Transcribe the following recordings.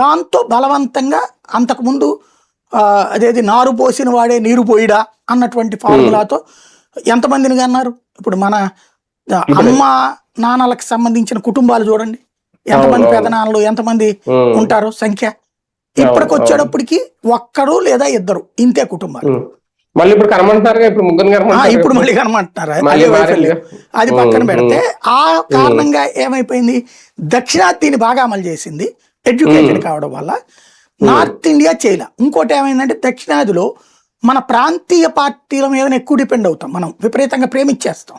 దాంతో బలవంతంగా అంతకుముందు అదేది నారు పోసిన వాడే నీరు పోయిడా అన్నటువంటి ఫార్ములాతో ఎంతమందిని అన్నారు. ఇప్పుడు మన అమ్మ నాన్నలకు సంబంధించిన కుటుంబాలు చూడండి, ఎంతమంది పెదనాన్నలు ఎంతమంది ఉంటారు సంఖ్య. ఇప్పటికి వచ్చేటప్పటికి ఒక్కరు లేదా ఇద్దరు ఇంతే కుటుంబాలు. ఇప్పుడు మళ్ళీ కనమంటున్నారు. అది పక్కన పెడితే ఆ కారణంగా ఏమైపోయింది, దక్షిణాదిని బాగా అమలు చేసింది ఎడ్యుకేటెడ్ కావడం వల్ల, నార్త్ ఇండియా చేయలే. ఇంకోటి ఏమైందంటే దక్షిణాదిలో మన ప్రాంతీయ పార్టీల మీద ఎక్కువ డిపెండ్ అవుతాం, మనం విపరీతంగా ప్రేమించేస్తాం.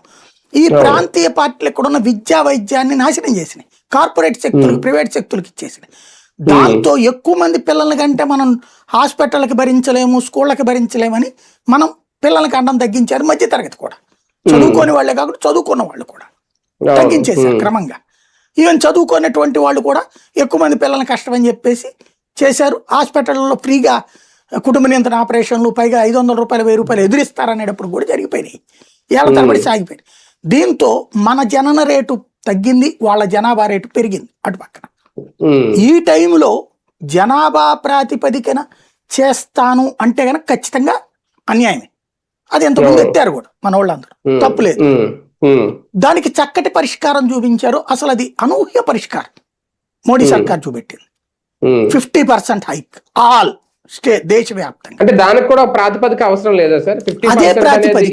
ఈ ప్రాంతీయ పార్టీలు ఎక్కడున్న విద్యా వైద్యాన్ని నాశనం చేసినాయి, కార్పొరేట్ శక్తులకు ప్రైవేట్ శక్తులకు ఇచ్చేసినాయి. దాంతో ఎక్కువ మంది పిల్లల కంటే మనం హాస్పిటల్కి భరించలేము, స్కూళ్ళకి భరించలేమని మనం పిల్లలకి అండం తగ్గించారు. మధ్య తరగతి కూడా, చదువుకోని వాళ్ళే కాకుండా చదువుకున్న వాళ్ళు కూడా తగ్గించేశారు క్రమంగా. ఈవెన్ చదువుకునేటువంటి వాళ్ళు కూడా ఎక్కువ మంది పిల్లల్ని కష్టమని చెప్పేసి చేశారు. హాస్పిటల్లో ఫ్రీగా కుటుంబ నియంత్రణ ఆపరేషన్లు, పైగా 500 రూపాయలు 1000 రూపాయలు ఎదురిస్తారనేటప్పుడు కూడా జరిగిపోయినాయి, ఏళ్ళ తరబడి సాగిపోయినాయి. దీంతో మన జనన రేటు తగ్గింది, వాళ్ళ జనాభా రేటు పెరిగింది అటు పక్కన. ఈ టైంలో జనాభా ప్రాతిపదికన చేస్తాను అంటే కనుక ఖచ్చితంగా అన్యాయమే. అది ఎంతమంది ఎత్తారు కూడా మన వాళ్ళందరూ, తప్పులేదు. దానికి చక్కటి పరిష్కారం చూపించారు. అసలు అది అనూహ్య పరిష్కారం మోడీ సర్కార్ చూపెట్టింది. 50% హైక్ ఆల్ దేశవ్యాప్తంగా. అంటే దానికి కూడా ప్రాతిపదిక అవసరం లేదా సార్? అదే ప్రాతిపదిక.